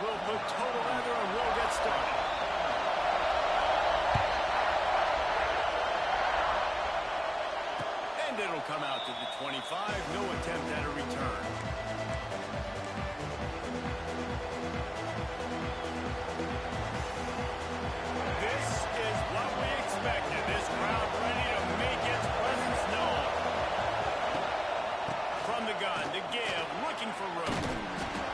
will put total leather and we'll get started. And it'll come out to the 25. No attempt at a return. This is what we expected. This crowd ready to make its presence known. From the gun, to give, looking for room.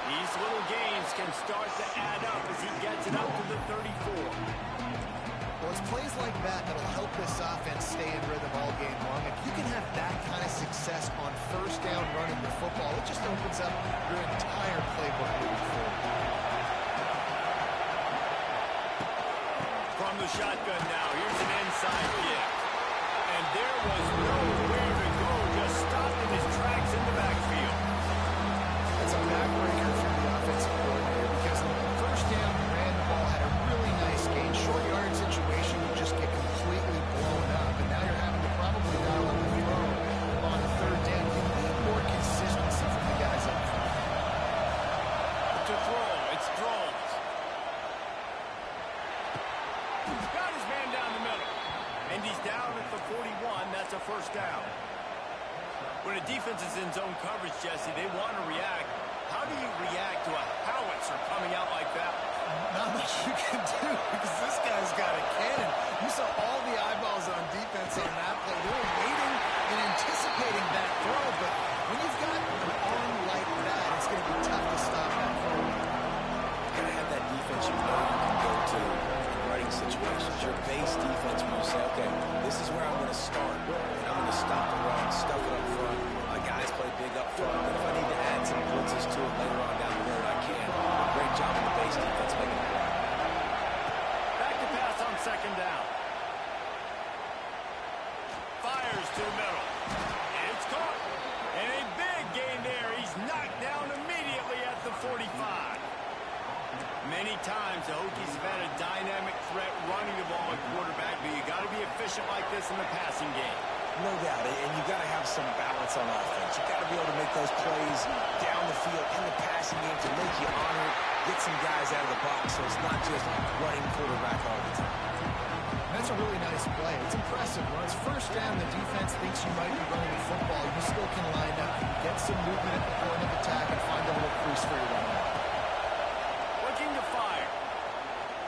These little gains can start to add up as he gets it up to the 34. Well, it's plays like that that'll help this offense stay in rhythm all game long. If you can have that kind of success on first down running the football, it just opens up your entire playbook moving forward. From the shotgun now, here's an inside kick. And there was nowhere to go, just stopped in his tracks in the backfield. It's a backbreaker for the offensive coordinator because on the first down, he ran the ball, had a really nice gain. Short yard situation would just get completely blown up. And now you're having to probably dial up the throw on the third down. You need more consistency from the guys up front. To throw, it's Drones. He's got his man down the middle. And he's down at the 41. That's a first down. When a defense is in zone coverage, Jesse, they want to react. How do you react to a howitzer coming out like that? Not much you can do because this guy's got a cannon. You saw all the eyeballs on defense on that play. They were waiting and anticipating that throw, but when you've got an arm like that, it's going to be tough to stop that throw. You got to have that defense you know you can go to in running situations. Your base defense when you say, okay, this is where I'm going to start. And I'm going to stop the run, stuff it up front. My guys play big up front, but if I need to add some blitzes to it later on down the road, I can. Great job in the base defense making it work. Back to pass on second down. Fires to the middle. It's caught. And a big gain there. He's knocked down immediately at the 45. Many times the Hokies have had a dynamic threat running the ball at quarterback, but you got to be efficient like this in the passing game. No doubt, and you got to have some balance on offense. You got to be able to make those plays down the field in the passing game to make you honor it, get some guys out of the box, so it's not just running quarterback all the time. That's a really nice play. It's impressive. When it's first down, the defense thinks you might be running the football. You still can line up, get some movement at the point of attack, and find a little crease for your running back. Looking to fire.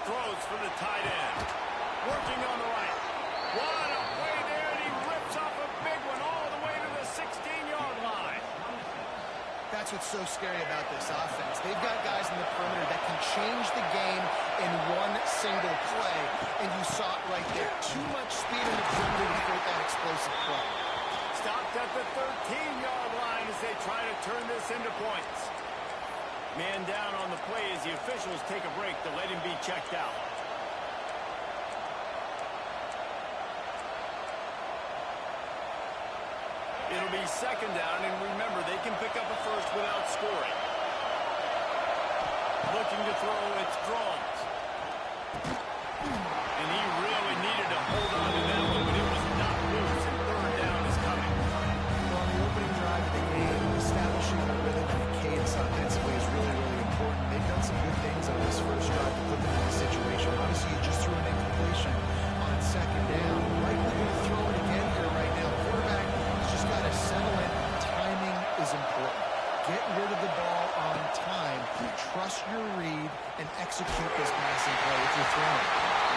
Throws for the tight end. Working on the right. What a play there, and he rips off a big one all the way to the 16-yard line. That's what's so scary about this offense. They've got guys in the perimeter that can change the game in one single play, and you saw it right there. Too much speed in the perimeter to create that explosive play. Stopped at the 13-yard line as they try to turn this into points. Man down on the play as the officials take a break to let him be checked out. It'll be second down, and remember, they can pick up a first without scoring. Looking to throw, it's Drones. And he really needed to hold on to that one, but it was not loose, and third down is coming. Well, on the opening drive of the game, establishing a rhythm and a cadence offensively is really, really important. They've done some good things on this first drive to put them in this situation. Obviously, you just threw an incompletion on second down. Likely going to throw it again here right now. The quarterback has just got to settle in. Timing is important. Get rid of the ball on time. Trust your read and execute this passing play if you're throwing.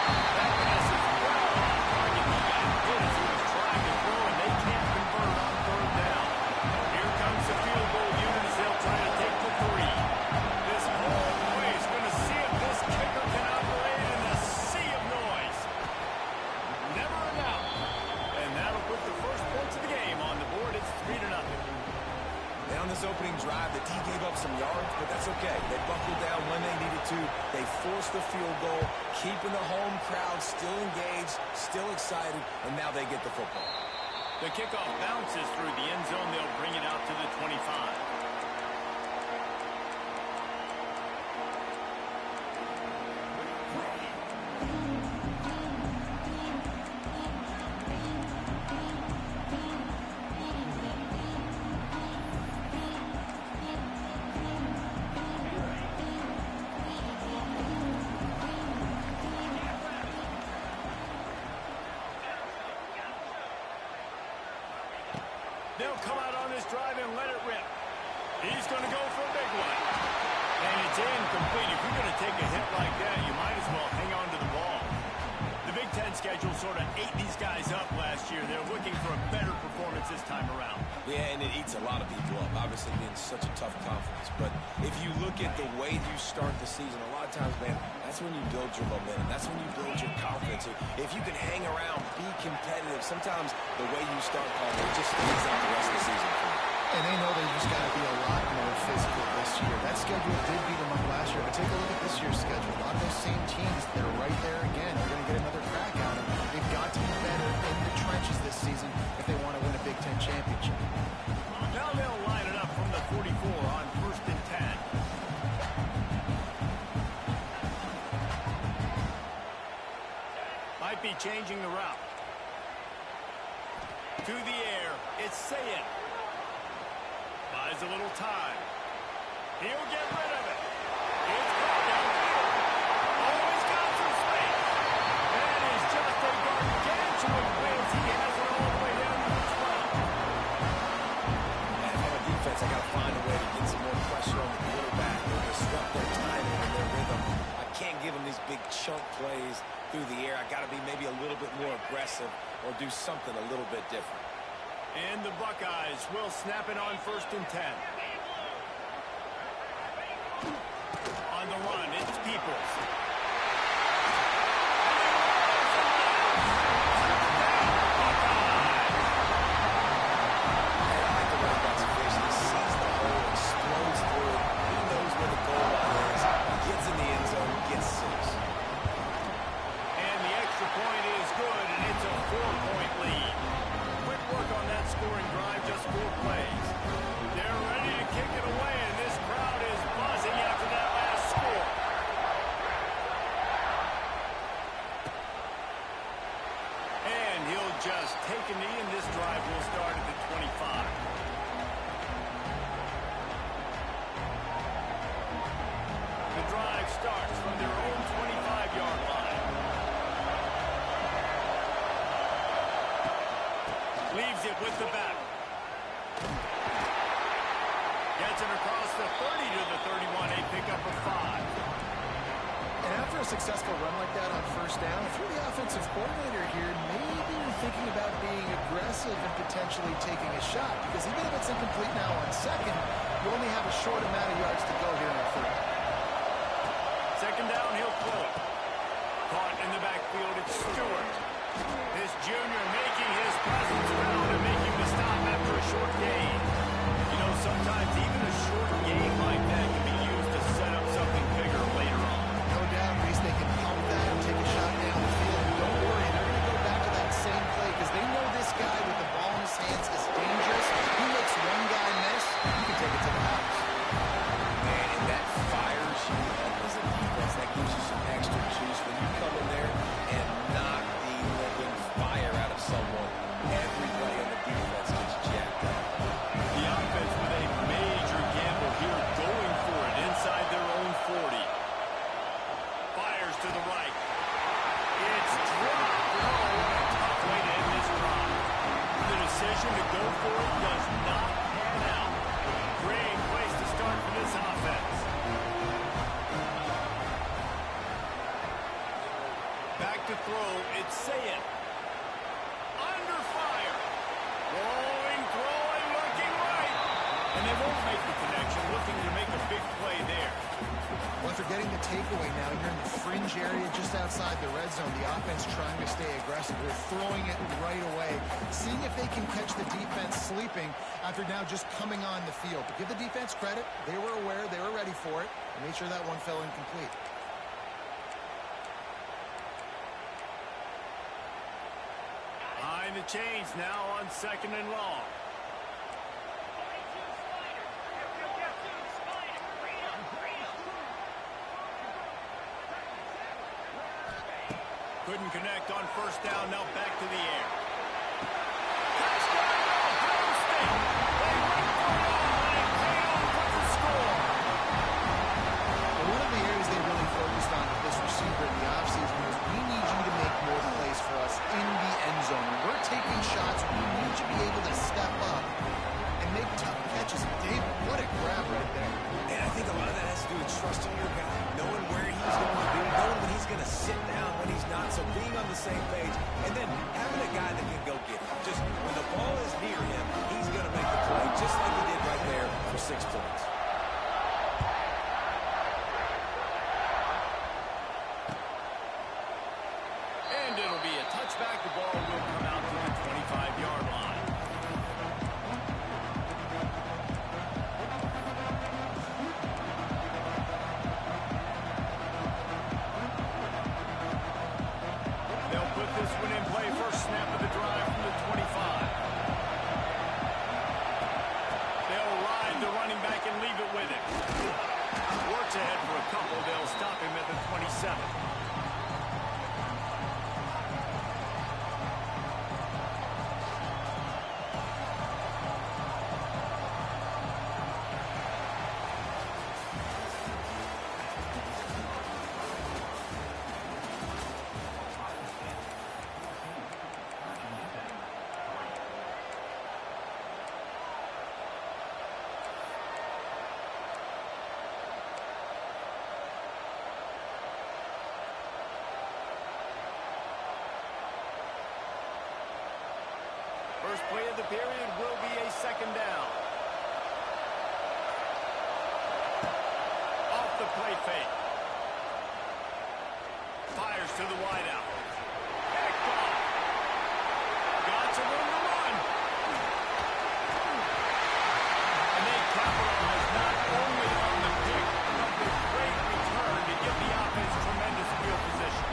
That pass is well on target. He got good as he was trying to throw, and they can't convert on third down. Here comes the field goal unit as they'll try to take the 3. This whole play is going to see if this kicker can operate in a sea of noise. Never enough. And that'll put the first points of the game on the board. It's 3-0. On this opening drive, the D gave up some yards, but that's okay. They buckled down when they needed to. They forced the field goal, keeping the home crowd still engaged, still excited, and now they get the football. The kickoff bounces through the end zone. They'll bring it out to the 25. he'll come out on this drive and let it rip. He's going to go for a big one. And it's incomplete. If you're going to take a hit like that, you might as well hang on to the ball. The Big Ten schedule sort of ate these guys up last year. They're looking for a better performance this time around. Yeah, and it eats a lot of people up, obviously being such a tough conference. But if you look at the way you start the season, a lot of times, man, that's when you build your momentum. That's when you build your confidence. If you can hang around, be competitive, sometimes the way you start, it just stays out the rest of the season. And they know they just got to be a lot more physical this year. That schedule did beat them up last year, but take a look at this year's schedule. A lot of those same teams that are right there again. They're going to get another crack at them. They've got to be better in the trenches this season if they want to win a Big Ten championship. Now they'll line it up from the 44 on 1st and 10. Might be changing the route. To the air, it's Sayin. Buys a little time. He'll get rid of it. It's caught downfield. Oh, he's got some space. That is just a gargantuan blitz. He has it all the way down to the 12. And on a defense, I got to find a way to get some more pressure on the quarterback or disrupt their timing and their rhythm. I can't give them these big chunk plays through the air. I got to be maybe a little bit more aggressive or do something a little bit different. And the Buckeyes will snap it on 1st and 10. On the run, it's Peoples. Scoring drive, just 4 plays. They're ready to kick it away, and this crowd is buzzing after that last score. And he'll just take a knee, and this drive will start at the 25. The drive starts from their own 25-yard line. Leaves it with the back. Gets it across the 30 to the 31. A pickup of 5. And after a successful run like that on 1st down, if you're the offensive coordinator here, maybe you're thinking about being aggressive and potentially taking a shot. Because even if it's incomplete now on 2nd, you only have a short amount of yards to go here in 3rd. 2nd down, he'll throw it. Caught in the backfield, it's Stewart. This junior making his presence felt and making the stop after a short gain. You know, sometimes even a short gain like that can be used to set up something bigger later on. No doubt, at least they can pump that and take a shot down the field. And don't worry, they're going to go back to that same play because they know this guy with the ball in his hands is dangerous. He makes one guy miss, you can take it to the house. Man, and that fires you up as a defense. That gives you some extra juice when you come in there and knock the living fire out of someone. Everybody on the defense gets jacked up. The offense with a major gamble here, going for it inside their own 40. Fires to the right. It's dropped. Oh, what a tough way to end this drive. The decision to go for it does not pan out. Great place to start for this offense. Back to throw, it's Sayin. Under fire. Rolling, throwing, looking right. And they won't make the connection, looking to make a big play there. Well, after getting the takeaway now, you're in the fringe area just outside the red zone. The offense trying to stay aggressive. They're throwing it right away, seeing if they can catch the defense sleeping after now just coming on the field. But give the defense credit. They were aware. They were ready for it. And made sure that one fell incomplete. Behind the chains now on 2nd and long. Couldn't connect on 1st down, now back to the air. Touchdown, Ohio State! They went for it all, and it paid off with the score. Well, one of the areas they really focused on with this receiver in the offseason was we need you to make more plays for us in the end zone. When we're taking shots, we need you to be able to step up he's not. So being on the same page and then having a guy that can go get it. Just when the ball is near him, he's going to make the play, just like he did right there for 6 points. And it'll be a touchback. The ball will come out to the 25-yard line. They'll put this one in play. First snap of the drive from the 25. They'll ride the running back and leave it with him. Works ahead for a couple. They'll stop him at the 27. First play of the period will be a second down. Off the play fake. Fires to the wideout. Back off. Got some room to run. And they capitalize not only on the pick, but the great return to give the offense tremendous field position.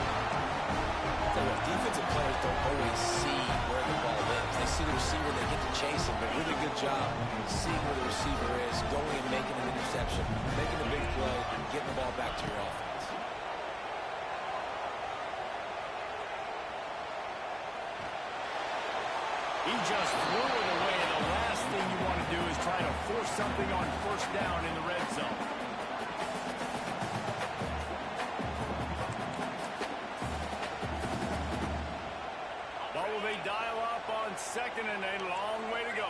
So defensive players don't always see where the ball is. They see the receiver, they get to chase him, but really good job seeing where the receiver is, going and making an interception, making a big play, and getting the ball back to your offense. He just threw it away, and the last thing you want to do is try to force something on first down in the red zone. What will they dial up on second, and a long way to go.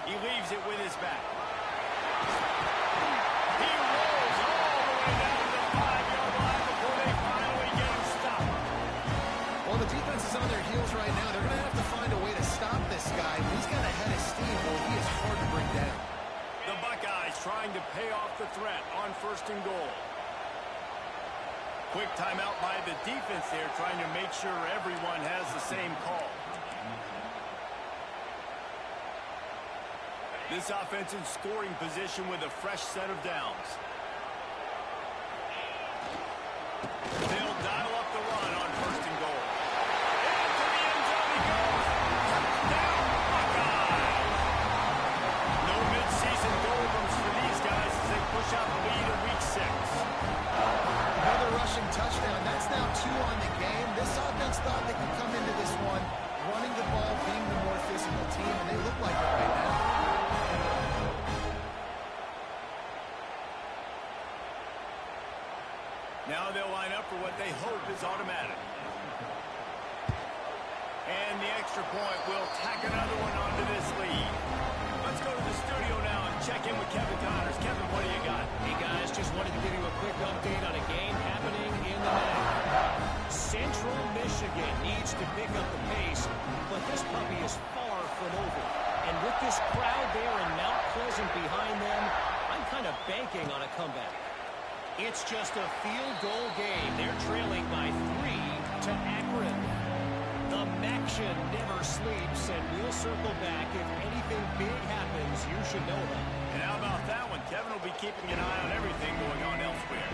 He leaves it with his back. He rolls all the way down to the 5-yard line before they finally get him stopped. Well, the defense is on their heels right now. They're going to have to find a way to stop this guy. He's got a head of steam, but he is hard to bring down. The Buckeyes trying to pay off the threat on first and goal. Quick timeout by the defense there, trying to make sure everyone has the same call. This offense in scoring position with a fresh set of downs. They'll dial up the run on first and goal. Into the end zone he goes. Touchdown, Buckeyes! No midseason doldrums for these guys as they push out the lead in week 6. Another rushing touchdown. That's now 2 on the game. This offense thought they could come into this one running the ball, being the more physical team, and they look like it right now. Now they'll line up for what they hope is automatic. And the extra point will tack another one onto this lead. Let's go to the studio now and check in with Kevin Connors. Kevin, what do you got? Hey, guys, just wanted to give you a quick update on a game happening in the night. Central Michigan needs to pick up the pace, but this puppy is far from over. And with this crowd there in Mount Pleasant behind them, I'm kind of banking on a comeback. It's just a field goal game. They're trailing by 3 to Akron. The Maction never sleeps, and we'll circle back. If anything big happens, you should know about it. And how about that one? Kevin will be keeping an eye on everything going on elsewhere.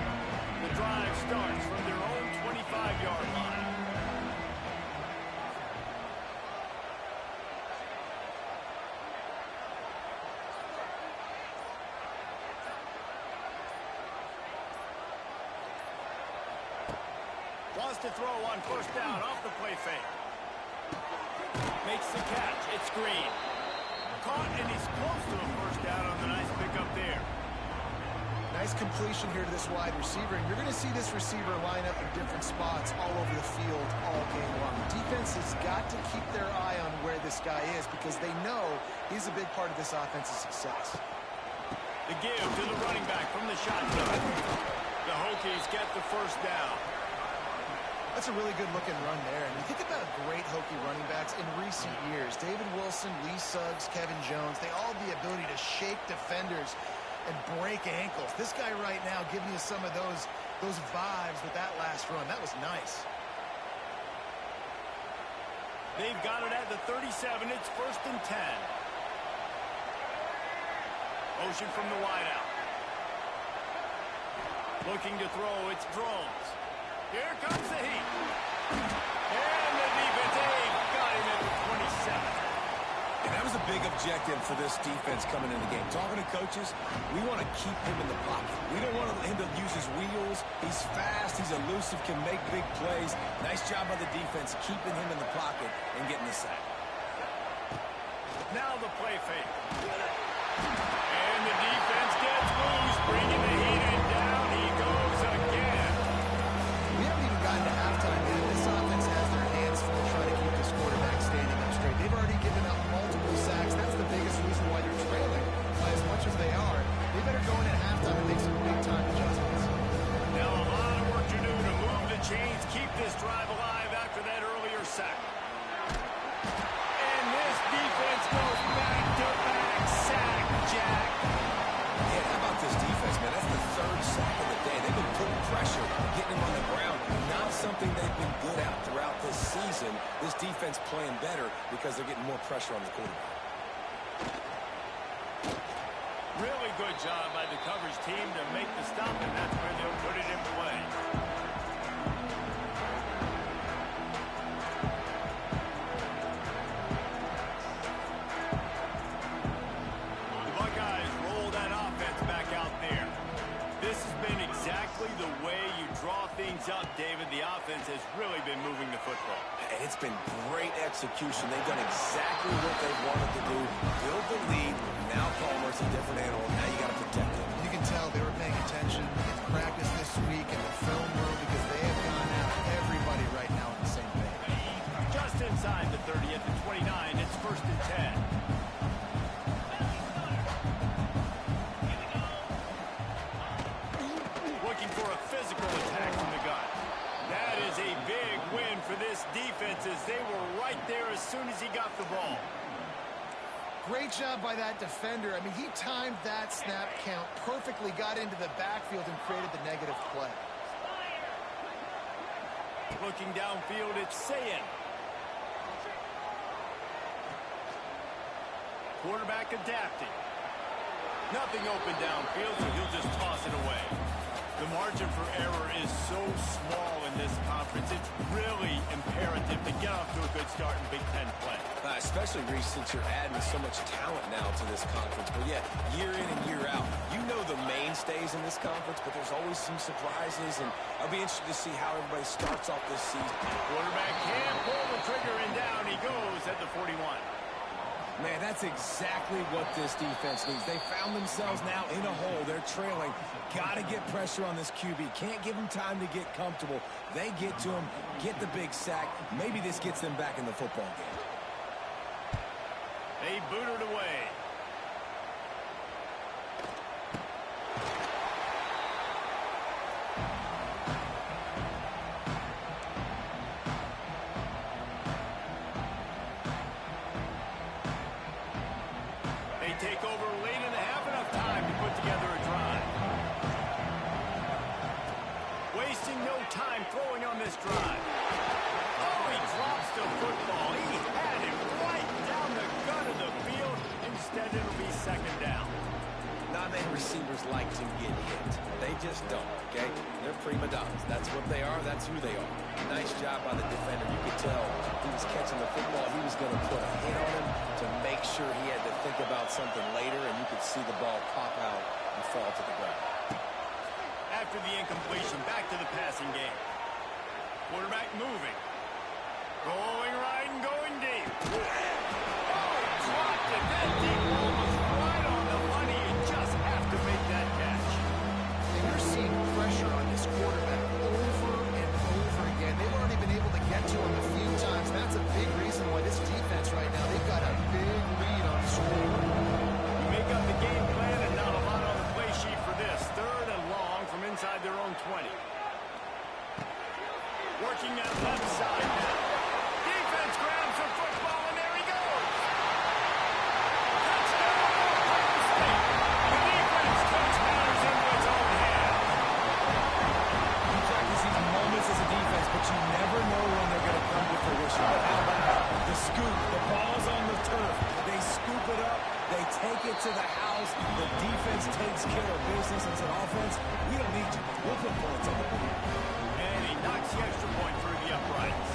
The drive starts from their own 25-yard line. Wants to throw on first down off the play fake. Makes the catch. It's Green. Caught, and he's close to a first down on the nice pickup there. Nice completion here to this wide receiver, and you're going to see this receiver line up in different spots all over the field all game long. The defense has got to keep their eye on where this guy is because they know he's a big part of this offense's success. The give to the running back from the shotgun. The Hokies get the first down. That's a really good-looking run there. And you think about great Hokie running backs in recent years. David Wilson, Lee Suggs, Kevin Jones, they all have the ability to shake defenders and break ankles. This guy right now giving you some of those vibes with that last run. That was nice. They've got it at the 37. It's 1st and 10. Motion from the wideout. Looking to throw. It's Drones. Here comes the heat. And the defense, got him at the 27. And that was a big objective for this defense coming into the game. Talking to coaches, we want to keep him in the pocket. We don't want him to use his wheels. He's fast. He's elusive, can make big plays. Nice job by the defense keeping him in the pocket and getting the sack. Now the play fake. And the defense gets loose, bringing the heat in down. He goes again. We haven't even gotten to halftime yet. This offense has their hands full trying to keep this quarterback standing up straight. They've already given up multiple sacks. That's the biggest reason why they're trailing by as much as they are. They better go in at halftime and make some big-time adjustments. Now a lot of work to do to move the chains, keep this drive alive after that earlier sack. And this defense goes back-to-back sack, Jack. Yeah, how about this defense, man? That's the 3rd sack of the day. They've been putting pressure, getting him on the ground. Not something they've been good at throughout this season. This defense playing better because they're getting more pressure on the quarterback. Really good job by the coverage team to make the stop, and that's where they'll put it in play. The Buckeyes roll that offense back out there. This has been exactly the way you draw things up, David. The offense has really been moving the football. And it's been great execution. They've done exactly what they wanted to do. Build the lead. Now Palmer's a different animal. Now you got to protect him. You can tell they were paying attention in practice this week in the film room because they have gone after everybody right now on the same page. Just inside the 30 at the 29. It's 1st and 10. Looking for a physical attack from the gun. That is a big win for this defense as they were right there as soon as he got the ball. Great job by that defender. I mean, he timed that snap count perfectly, got into the backfield and created the negative play. Looking downfield, it's Sayin. Quarterback adapting. Nothing open downfield, so he'll just toss it away. The margin for error is so small in this conference. It's really imperative to get off to a good start in Big Ten play. Especially, Reese, since you're adding so much talent now to this conference. But, yeah, year in and year out, you know the mainstays in this conference, but there's always some surprises, and I'll be interested to see how everybody starts off this season. Quarterback can't pull the trigger, and down he goes at the 41. Man, that's exactly what this defense needs. They found themselves now in a hole. They're trailing. Got to get pressure on this QB. Can't give him time to get comfortable. They get to him, get the big sack. Maybe this gets them back in the football game. They boot it away. They take over late in the half, enough time to put together a drive. Wasting no time throwing on this drive. Oh, he drops the football. He had him right down the gut of the field. Instead, it'll be 2nd down. Not many receivers like to get hit. They just don't, okay? They're prima donnas. That's what they are. That's who they are. Nice job by the defender. You could tell he was catching the football. He was going to put a hit on him to make sure he had to think about something later, and you could see the ball pop out and fall to the ground. After the incompletion, back to the passing game. Quarterback moving. Going right and going deep. Oh, he dropped it. That deep ball was right on the money. You just have to make that catch. that left side now. Defense grabs the football, and there he goes. Touchdown, Ohio State. The defense takes matters into its own hands. You practice these moments as a defense, but you never know when they're going to come to fruition. But how about the scoop? The ball's on the turf. They scoop it up. They take it to the house. The defense takes care of business and said, offense, we don't need you. We'll put points on the board. And he knocks the extra point through the uprights.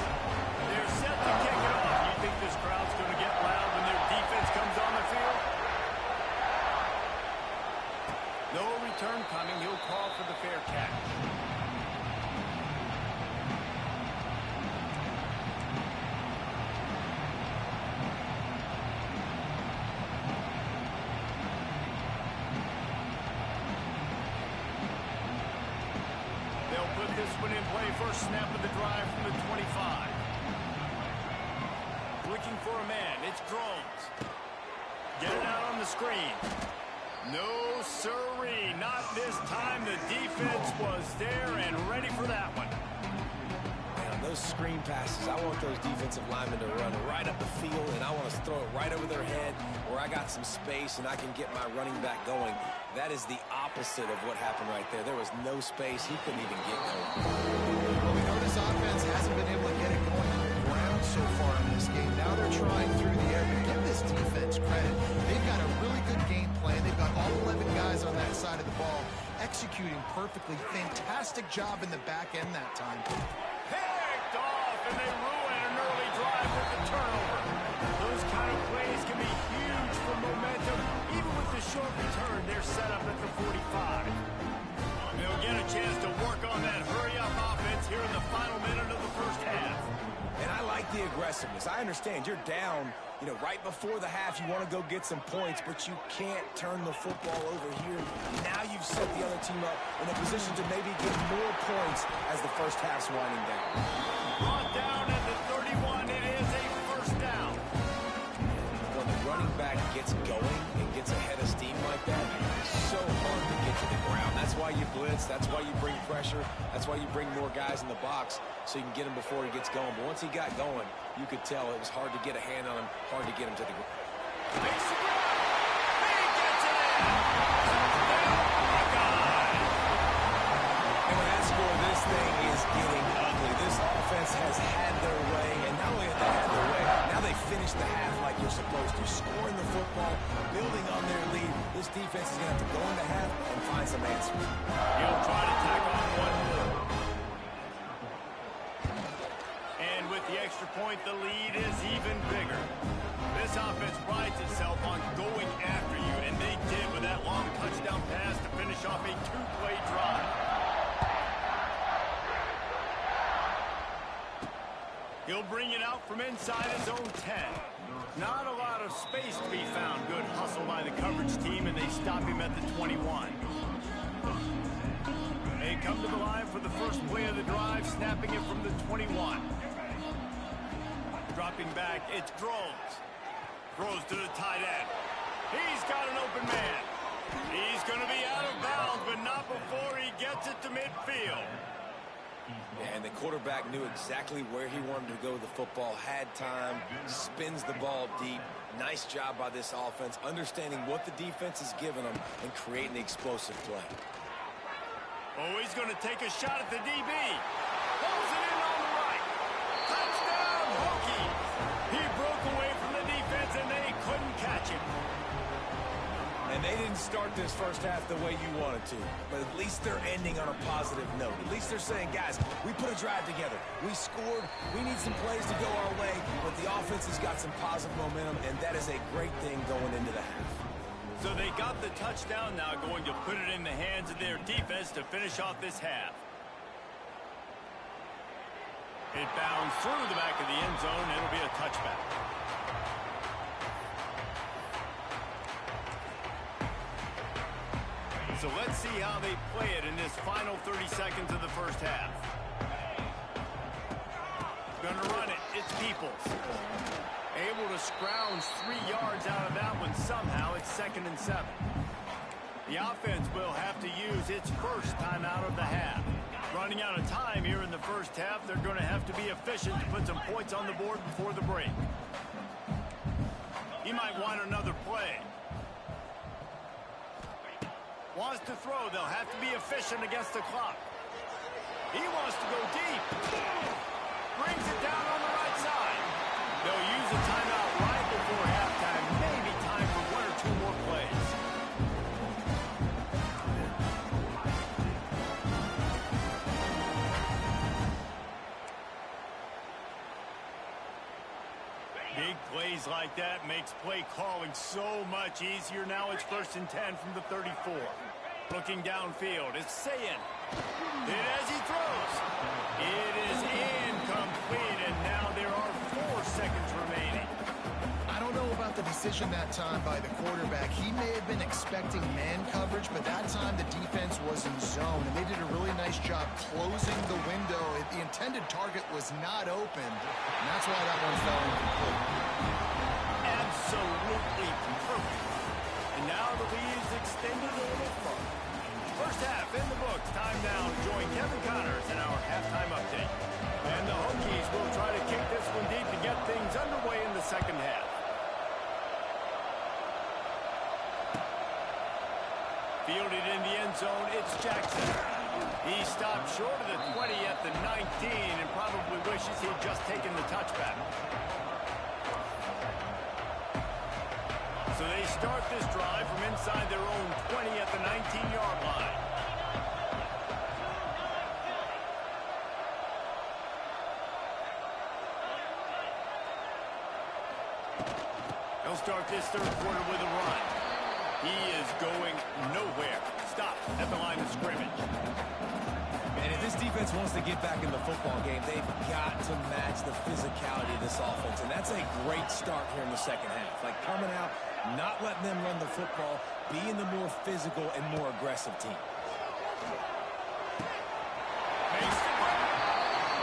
They're set to kick it off. You think this crowd's going to get loud when their defense comes on the field? No return coming. He'll call for the fair catch. Put this one in play. First snap of the drive from the 25. Looking for a man. It's Drones. Get it out on the screen. No siree. Not this time. The defense was there and ready for that one. Man, those screen passes, I want those defensive linemen to run right up the field, and I want to throw it right over their head where I got some space and I can get my running back going. That is the opposite of what happened right there. There was no space. He couldn't even get going. Well, we know this offense hasn't been able to get it going on the ground so far in this game. Now they're trying through the air. But give this defense credit. They've got a really good game plan. They've got all 11 guys on that side of the ball executing perfectly. Fantastic job in the back end that time. Picked off, and they ruin an early drive with the turnover. Those kind of plays can be huge for momentum. Even with the short return, they're set up at the 45. They'll get a chance to work on that hurry-up offense here in the final minute of the first half. And I like the aggressiveness. I understand you're down, right before the half. You want to go get some points, but you can't turn the football over here. Now you've set the other team up in a position to maybe get more points as the first half's winding down. Brought down at the 31. It is a first down. When the running back gets going and gets ahead of steam like that, it's so hard to get to the ground. That's why you blitz. That's why you bring pressure. That's why you bring more guys in the box so you can get him before he gets going. But once he got going, you could tell it was hard to get a hand on him, hard to get him to the ground. Makes the grab. He gets it in. Touchdown, Buckeyes. And with that score, this thing is getting ugly. This offense has had their way, and not only have they had their way, now they finish the half like you're supposed to, scoring the football, building on their lead. This defense is going to have to go into half and find some answers. He'll try to tack on one more. And with the extra point, the lead is even bigger. This offense prides itself on going after you, and they did with that long touchdown pass to finish off a two-play drive. He'll bring it out from inside his own 10. Not a lot of space to be found. Good hustle by the coverage team, and they stop him at the 21. They come to the line for the first play of the drive, snapping it from the 21. Dropping back, it's Drones. Throws to the tight end. He's got an open man. He's going to be out of bounds, but not before he gets it to midfield. And the quarterback knew exactly where he wanted to go with the football, had time, spins the ball deep. Nice job by this offense, understanding what the defense is giving them and creating the explosive play. Oh, he's going to take a shot at the DB. Pulls it in on the right. Touchdown, Hokies. He broke away from the defense, and they couldn't catch him. And they didn't start this first half the way you wanted to, but at least they're ending on a positive note. At least they're saying, guys, we put a drive together. We scored. We need some plays to go our way, but the offense has got some positive momentum, and that is a great thing going into the half. So they got the touchdown, now going to put it in the hands of their defense to finish off this half. It bounds through the back of the end zone. It'll be a touchback. So let's see how they play it in this final 30 seconds of the first half. Gonna run it. It's Peoples. Able to scrounge 3 yards out of that one somehow. It's 2nd and 7. The offense will have to use its first timeout of the half. Running out of time here in the first half. They're going to have to be efficient to put some points on the board before the break. He might want another play. Wants to throw. They'll have to be efficient against the clock. He wants to go deep. Brings it down on the right side. They'll use a timeout right before halftime. Maybe time for one or two more plays. Big plays like that makes play calling so much easier. Now it's 1st and 10 from the 34. Looking downfield, it's Sayin. It as he throws. It is incomplete, and now there are 4 seconds remaining. I don't know about the decision that time by the quarterback. He may have been expecting man coverage, but that time the defense was in zone, and they did a really nice job closing the window. The intended target was not open, and that's why that one fell incomplete. Absolutely perfect. And now the lead is extended a little further. First half in the books. Time now to join Kevin Connors in our halftime update. And the Hokies will try to kick this one deep to get things underway in the second half. Fielded in the end zone, it's Jackson. He stopped short of the 20 at the 19 and probably wishes he'd just taken the touchback. So they start this drive from inside their own 20 at the 19-yard line. They'll start this third quarter with a run. He is going nowhere. Stop at the line of scrimmage. And if this defense wants to get back in the football game, they've got to match the physicality of this offense. And that's a great start here in the second half. Like coming out, not letting them run the football, being the more physical and more aggressive team. Makes the play.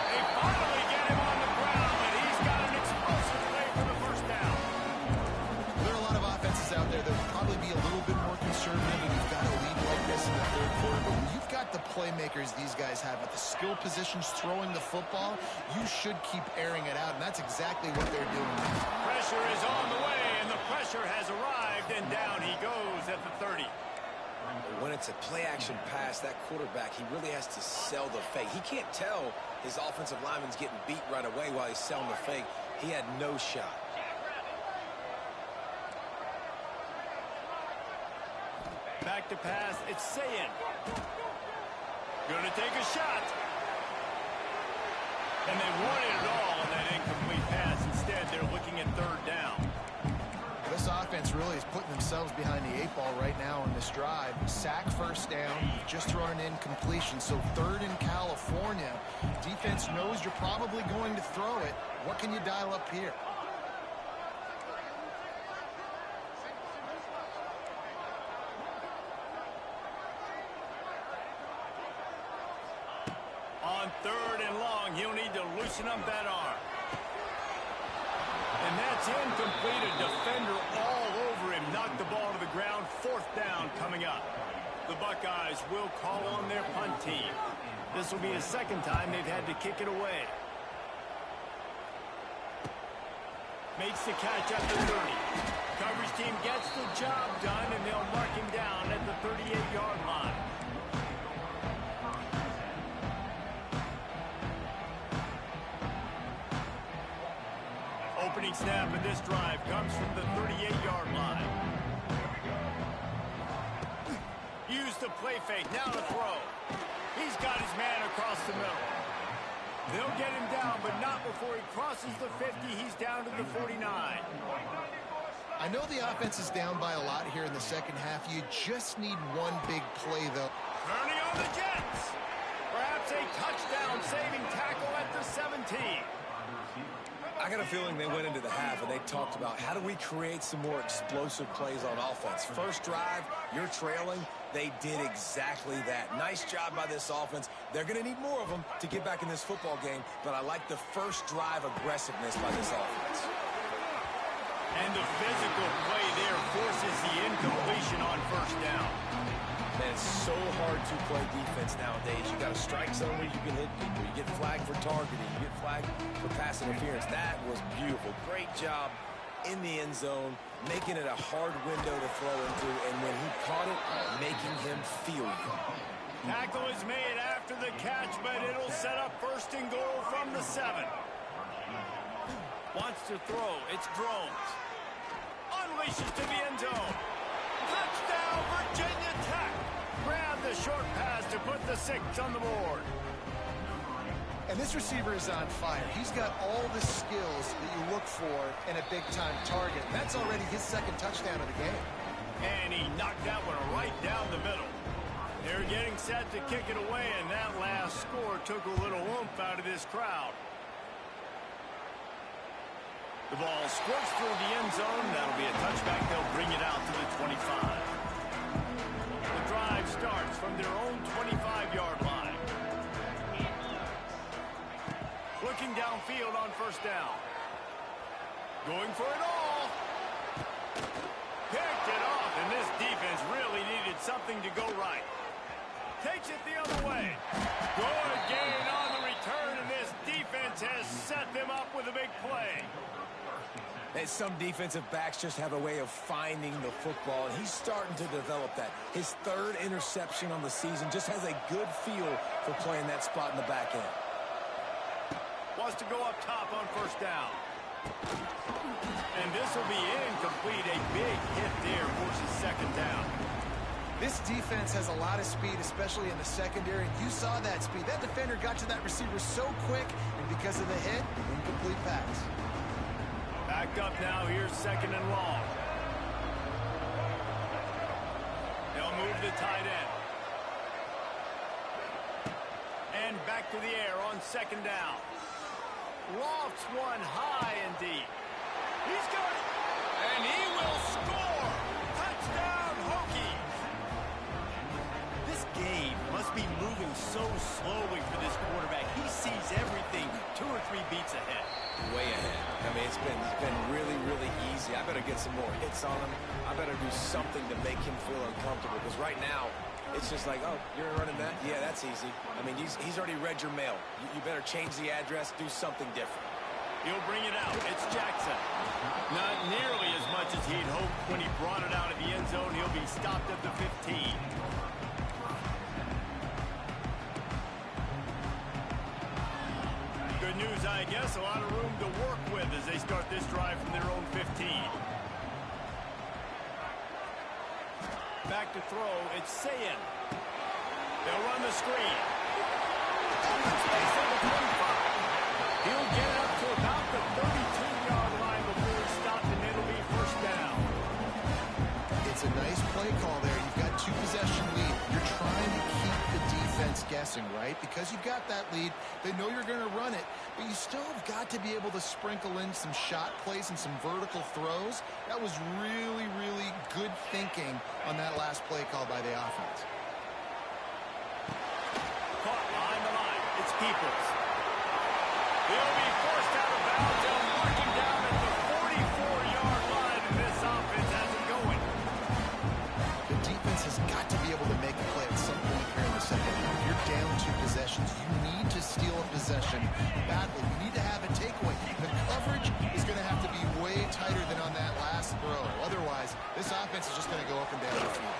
They finally get him on the ground, and he's got an explosive play for the first down. There are a lot of offenses out there that would probably be a little bit more conservative when you've got a lead like this in the third quarter. But when you've got the playmakers these guys have at the skill positions throwing the football, you should keep airing it out, and that's exactly what they're doing. Pressure is on the way, and the pressure has arrived, and down he goes at the 30. When it's a play-action pass, that quarterback, he really has to sell the fake. He can't tell his offensive lineman's getting beat right away while he's selling the fake. He had no shot. Back to pass, it's Sayin. Gonna take a shot. And they wanted it all on that incomplete pass. Instead, they're looking at third down. This offense really is putting themselves behind the 8 ball right now on this drive. Sack, first down, just thrown an incompletion. So third in California. Defense knows you're probably going to throw it. What can you dial up here? On third and long, he'll need to loosen up that arm. And that's incomplete. A defender all over him. Knocked the ball to the ground. Fourth down coming up. The Buckeyes will call on their punt team. This will be the second time they've had to kick it away. Makes the catch at the 30. Coverage team gets the job done, and they'll mark him down at the 38-yard line. Opening snap in this drive comes from the 38-yard line. Use the play fake, now to throw. He's got his man across the middle. They'll get him down, but not before he crosses the 50. He's down to the 49. I know the offense is down by a lot here in the second half. You just need one big play, though. Turning on the Jets. Perhaps a touchdown-saving tackle at the 17. I got a feeling they went into the half and they talked about how do we create some more explosive plays on offense. First drive, you're trailing. They did exactly that. Nice job by this offense. They're going to need more of them to get back in this football game, but I like the first drive aggressiveness by this offense. And the physical play there forces the incompletion on first down. Man, it's so hard to play defense nowadays. You got a strike zone where you can hit people. You get flagged for targeting. You get flagged for pass interference. That was beautiful. Great job in the end zone, making it a hard window to throw into, and when he caught it, making him feel you. Tackle is made after the catch, but it'll set up first and goal from the 7. Wants to throw. It's Drones. Unleashes to the end zone. Touchdown, Virginia Tech. Grab the short pass to put the 6 on the board. And this receiver is on fire. He's got all the skills that you look for in a big-time target. That's already his 2nd touchdown of the game. And he knocked that one right down the middle. They're getting set to kick it away, and that last score took a little oomph out of this crowd. The ball squirts through the end zone. That'll be a touchback. They'll bring it out to the 25. The drive starts from their own 25-yard line. Looking downfield on first down. Going for it all. Picked it off, and this defense really needed something to go right. Takes it the other way. Good gain on the return, and this defense has set them up with a big play. And some defensive backs just have a way of finding the football, and he's starting to develop that. His 3rd interception on the season, just has a good feel for playing that spot in the back end. Wants to go up top on first down. And this will be incomplete. A big hit there forces 2nd down. This defense has a lot of speed, especially in the secondary. And you saw that speed. That defender got to that receiver so quick, and because of the hit, incomplete pass. Backed up now. Here's 2nd and long. They'll move the tight end. And back to the air on 2nd down. Lofts one high and deep. He's got it. And he will score. Touchdown, Hokies. This game must be moving so slowly for this quarterback. He sees everything 2 or 3 beats ahead. Way ahead. I mean, it's been really, really easy. I better get some more hits on him. I better do something to make him feel uncomfortable, because right now, it's just like, oh, you're running that? Yeah, that's easy. I mean, he's already read your mail. You better change the address, do something different. He'll bring it out. It's Jackson. Not nearly as much as he'd hoped when he brought it out of the end zone. He'll be stopped at the 15. Good news, I guess. A lot of room to work with as they start this drive from their own 15. Back to throw. It's Sayin. They'll run the screen. Open space at the 25. He'll get up to about the 32-yard line before he's stopped, and it'll be first down. It's a nice play call there. You've got 2-possession lead. You're trying to keep the defense guessing, right? Because you've got that lead, they know you're going to run it, but you still have got to be able to sprinkle in some shot plays and some vertical throws. That was really, really good thinking on that last play call by the offense. Caught behind the line. It's Peoples. He'll be forced out of bounds and marking down at the 44-yard line, and this offense has it going. The defense has got to be able to make a play at some point here in the second half. If you're down 2 possessions, you need to steal a possession badly. You need to have a takeaway. The coverage is going to have to be way tighter than on that last throw. Otherwise, this offense is just going to go up and down the field.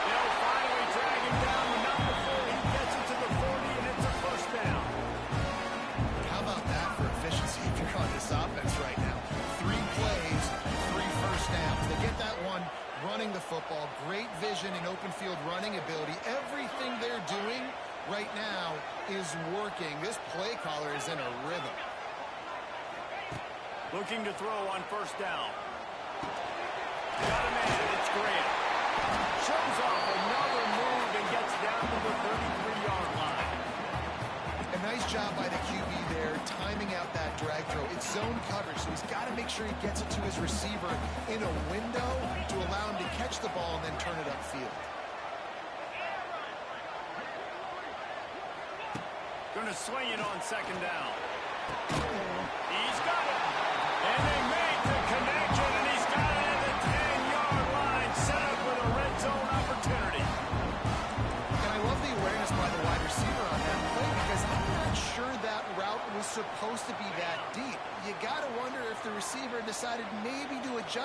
They'll finally drag him down, but not before he gets it to the 40, and it's a first down. How about that for efficiency if you're on this offense right now? 3 plays, 3 first downs. They get that one running the football, great vision and open field running ability. Everything they're doing right now is working. This play caller is in a rhythm. Looking to throw on first down. Got a man. It's Grant. Shows off another move and gets down to the 33-yard line. A nice job by the QB there, timing out that drag throw. It's zone coverage, so he's got to make sure he gets it to his receiver in a window to allow him to catch the ball and then turn it upfield. Going to swing it on second down. He's got it. And they make the connection, and he's got it at the 10-yard line. Set up with a red zone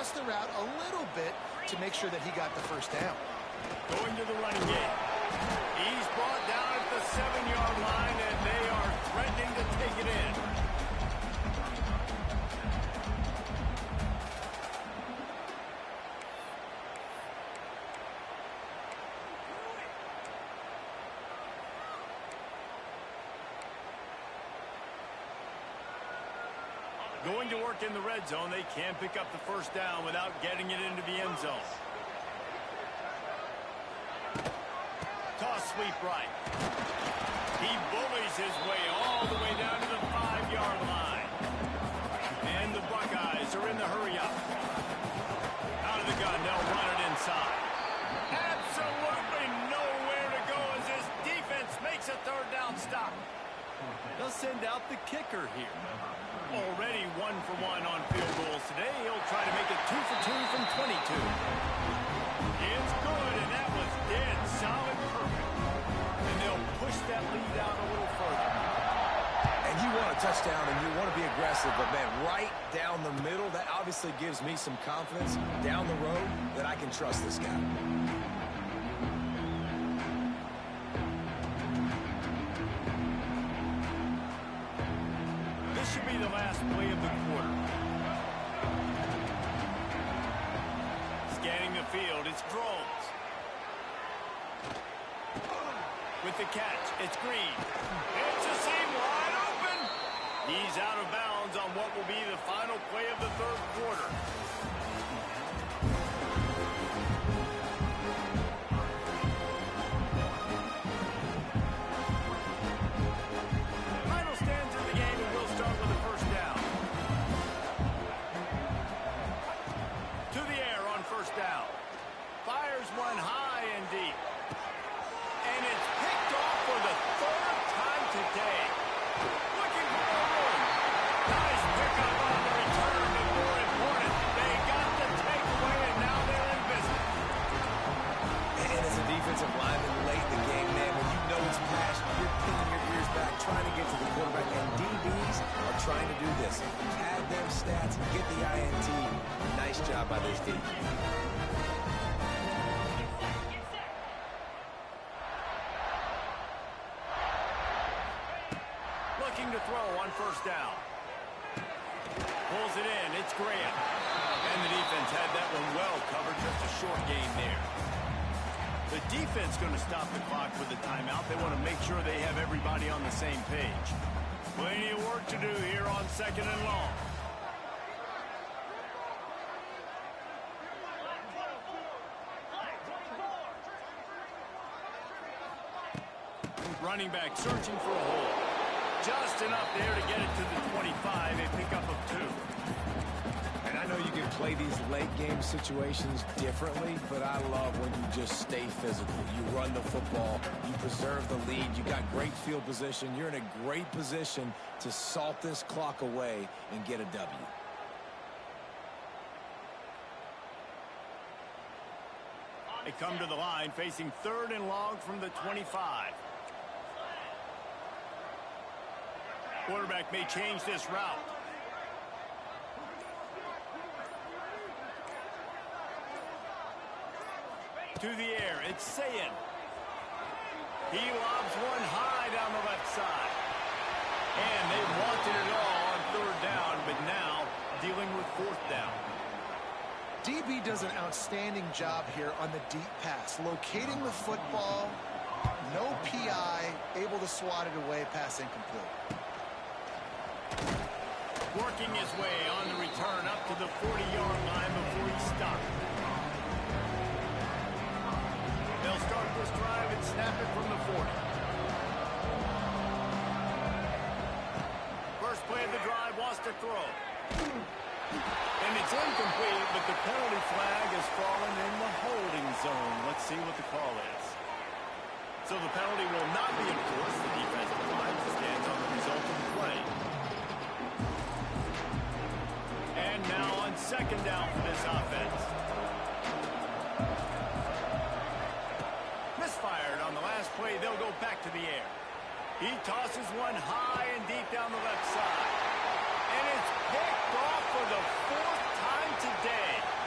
adjust the route a little bit to make sure that he got the first down. Going to the running game. He's brought down at the 7-yard line, and they are threatening to take it in. Going to work in the red zone. They can't pick up the first down without getting it into the end zone. Toss sweep right. He bullies his way all the way down to the 5-yard line. And the Buckeyes are in the hurry up. Out of the gun, they'll run it inside. Absolutely nowhere to go as this defense makes a third down stop. They'll send out the kicker here. Already 1 for 1 on field goals today. He'll try to make it 2 for 2 from 22. It's good, and that was dead solid perfect. And they'll push that lead out a little further. And you want a touchdown, and you want to be aggressive, but, man, right down the middle, that obviously gives me some confidence down the road that I can trust this guy. Should be the last play of the quarter. Scanning the field, it's Drones. With the catch, it's Green. It's a seam wide open. He's out of bounds on what will be the final play of the third quarter. One high and deep. And it's picked off for the third time today. Looking for the room. Nice pickup on the return, but more important, they got the takeaway, and now they're in business. And as a defensive lineman late in the game, man, when you know it's passion, you're pinning your ears back, trying to get to the quarterback, and DBs are trying to do this. Pad them stats and get the INT. Nice job by this D. To throw on first down. Pulls it in. It's Graham. And the defense had that one well covered. Just a short gain there. The defense going to stop the clock with the timeout. They want to make sure they have everybody on the same page. Plenty of work to do here on 2nd and long. Running back searching for a hole. Just enough there to get it to the 25, a pickup of 2. And I know you can play these late game situations differently, but I love when you just stay physical. You run the football, you preserve the lead, you got great field position, you're in a great position to salt this clock away and get a W. They come to the line facing 3rd and long from the 25. Quarterback may change this route. To the air, it's Sayin. He lobs one high down the left side. And they wanted it all on 3rd down, but now dealing with 4th down. DB does an outstanding job here on the deep pass, locating the football, no PI, able to swat it away, pass incomplete. Working his way on the return up to the 40-yard line before he stopped. They'll start this drive and snap it from the 40. First play of the drive wants to throw. And it's incomplete, but the penalty flag has fallen in the holding zone. Let's see what the call is. So the penalty will not be enforced. The defensive line stands on the result of the play. And now on 2nd down for this offense. Misfired on the last play. They'll go back to the air. He tosses one high and deep down the left side. And it's picked off for the 4th time today.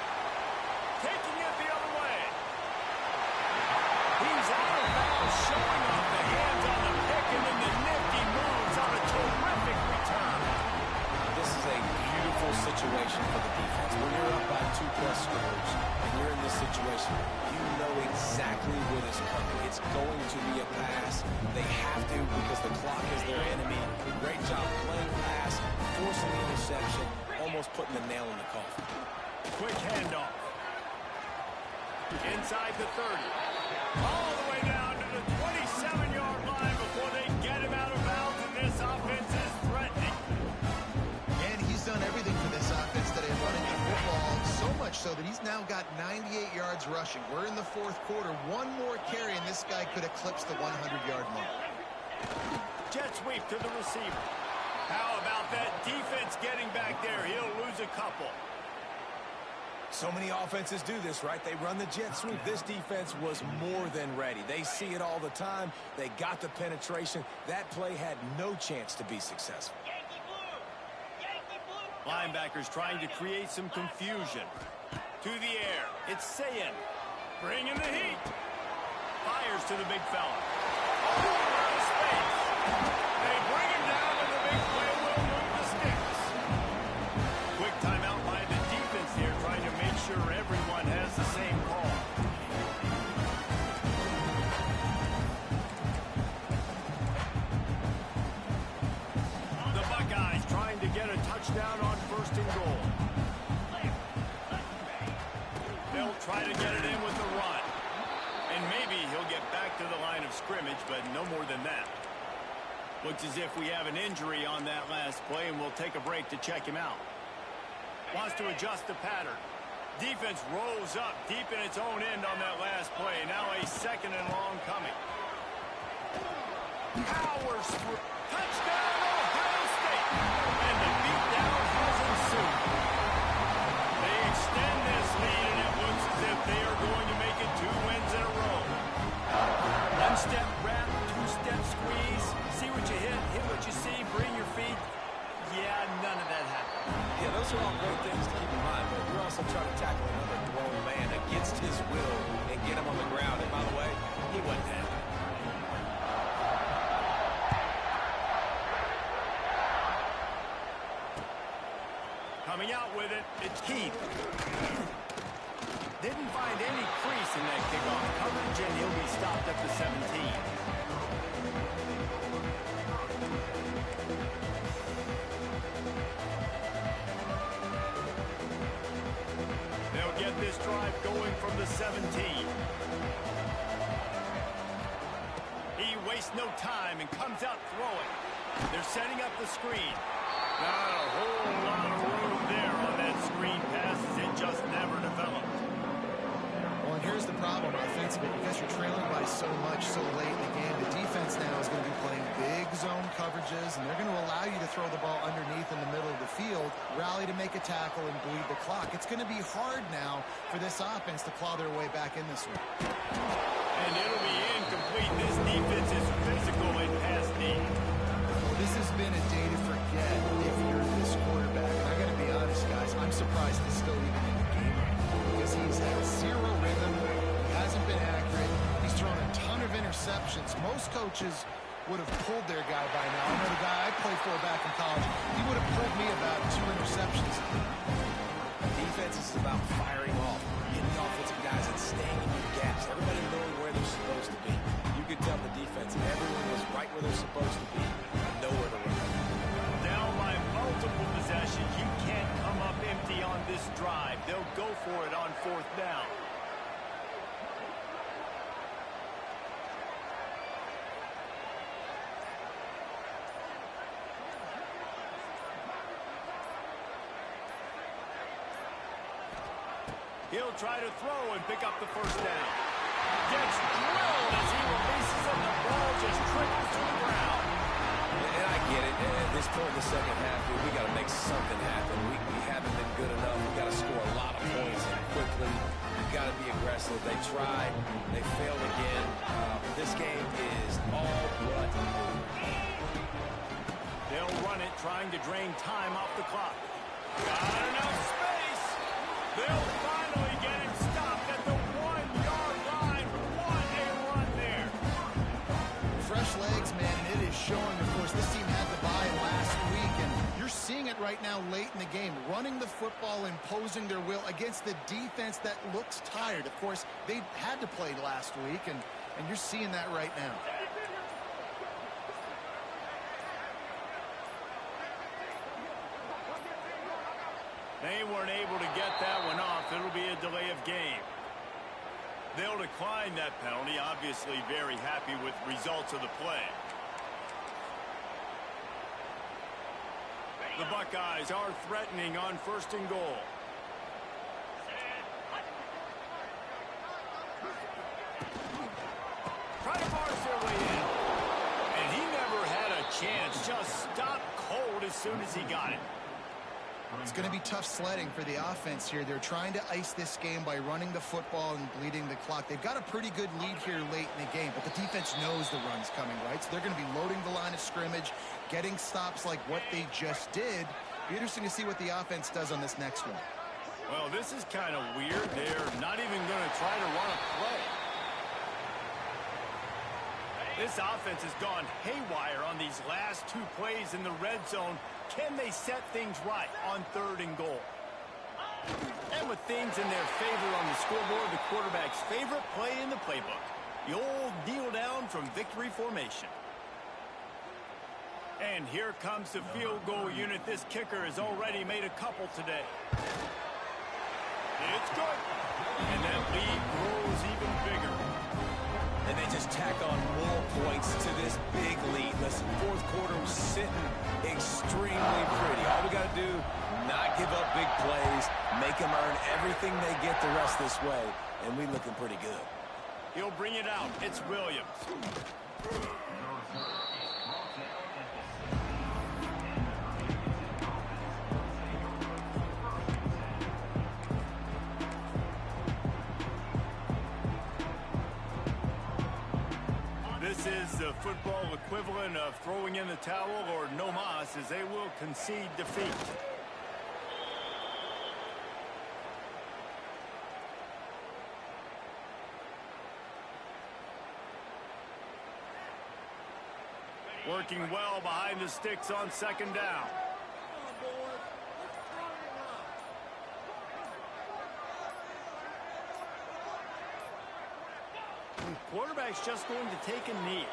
situation for the defense. When you're up by 2+ scores and you're in this situation, you know exactly what is coming. It's going to be a pass. They have to because the clock is their enemy. Great job playing pass, forcing the interception, almost putting the nail in the coffin. Quick handoff. Inside the 30. All the way down to the 27-yard line before they get him out of bounds, and this offense is threatening. And he's done everything for this offense today, running the football, so much so that he's now got 98 yards rushing. We're in the fourth quarter. One more carry, and this guy could eclipse the 100-yard mark. Jet sweep to the receiver. How about that defense getting back there? He'll lose a couple. So many offenses do this, right? They run the jet sweep. This defense was more than ready. They see it all the time. They got the penetration. That play had no chance to be successful. Linebackers trying to create some confusion. To the air. It's Sayin. Bringing the heat. Fires to the big fella. Out of space. They bring him down, and the big play will move the sticks. Quick timeout by the defense here, trying to make sure everyone has the same call. The Buckeyes trying to get a touchdown on 1st and goal. They'll try to get it in with the run. And maybe he'll get back to the line of scrimmage, but no more than that. Looks as if we have an injury on that last play, and we'll take a break to check him out. Wants to adjust the pattern. Defense rolls up deep in its own end on that last play. Now a 2nd and long coming. Powers through. Touchdown, Ohio State. And the beatdown has ensued. They extend this lead, and it looks as if they are going to make it 2 wins in a row. 1-step wrap, 2-step squeeze. See what you hit what you see, bring your feet. Yeah, none of that happened. Yeah, those are all great things to keep in mind, but you're also trying to tackle another grown man against his will and get him on the ground. And by the way, he wasn't happy. Coming out with it, it's Keith. Didn't find any crease in that kickoff coverage, and he'll be stopped at the 17. They'll get this drive going from the 17. He wastes no time and comes out throwing. They're setting up the screen. Not a whole lot of room there on that screen pass, as it just never developed. Well, and here's the problem offensively. Because you're trailing by so much so late in the game, the defense now is going to be playing big zone coverages, and they're going to allow you to throw the ball underneath in the middle of the field, rally to make a tackle, and bleed the clock. It's going to be hard now for this offense to claw their way back in this one. And it'll be incomplete. This defense is physical and has need. Well, this has been a day to forget if you're this quarterback. And I got to be honest, guys, I'm surprised he's still even in the game right now because he's had zero rhythm. He hasn't been accurate. He's thrown a ton of interceptions. Most coaches would have pulled their guy by now. I know the guy I played for back in college, he would have pulled me about 2 interceptions. Defense is about firing off, getting the offensive guys and staying in your gaps. Everybody knowing where they're supposed to be. You could tell the defense, everyone was right where they're supposed to be, and nowhere to run. Down by multiple possessions. You can't come up empty on this drive. They'll go for it on 4th down. He'll try to throw and pick up the 1st down. Gets drilled as he releases it. The ball just trickles to the ground. And I get it. At this point in the second half, we got to make something happen. We haven't been good enough. We got to score a lot of points and quickly. We got to be aggressive. They tried. They failed again. This game is all but over. They'll run it, trying to drain time off the clock. Got enough space. They'll finally get him stopped at the 1-yard line. What a run there. Fresh legs, man, and it is showing. Of course, this team had the bye last week, and you're seeing it right right now late in the game, running the football, imposing their will against the defense that looks tired. Of course, they had to play last week, and you're seeing that right now. They weren't able to get that one off. It'll be a delay of game. They'll decline that penalty. Obviously very happy with results of the play. The Buckeyes are threatening on 1st and goal. Try to force their way in. And he never had a chance. Just stopped cold as soon as he got it. It's going to be tough sledding for the offense here. They're trying to ice this game by running the football and bleeding the clock. They've got a pretty good lead here late in the game, but the defense knows the run's coming, right? So they're going to be loading the line of scrimmage, getting stops like what they just did. Be interesting to see what the offense does on this next one. Well, this is kind of weird. They're not even going to try to run a play. This offense has gone haywire on these last 2 plays in the red zone. Can they set things right on 3rd and goal? And with things in their favor on the scoreboard, the quarterback's favorite play in the playbook, the old kneel down from victory formation. And here comes the field goal unit. This kicker has already made a couple today. It's good. And that lead grows even bigger. And they just tack on more points to this big lead. Listen, 4th quarter was sitting extremely pretty. All we got to do, not give up big plays, make them earn everything they get the rest this way, and we looking pretty good. He'll bring it out. It's Williams. This is the football equivalent of throwing in the towel or no mas, as they will concede defeat. Working well behind the sticks on 2nd down. Quarterback's just going to take a knee.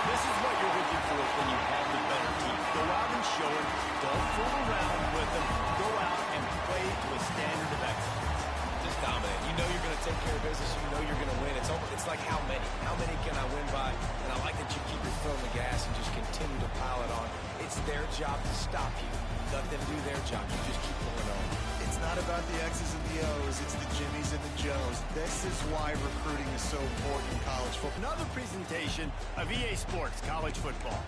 This is what you're looking for when you have the better team. Go out and show it. Don't fool around with them. Go out and play to a standard of excellence. Just dominant. You know you're going to take care of business. You know you're going to win. It's like how many? How many can I win by? And I like that you keep your foot on the gas and just continue to pile it on. It's their job to stop you. Let them do their job. You just keep going on. It's not about the X's and the O's. It's the Jimmies and the Joes. This is why recruiting is so important in college football. Another presentation of EA Sports College Football.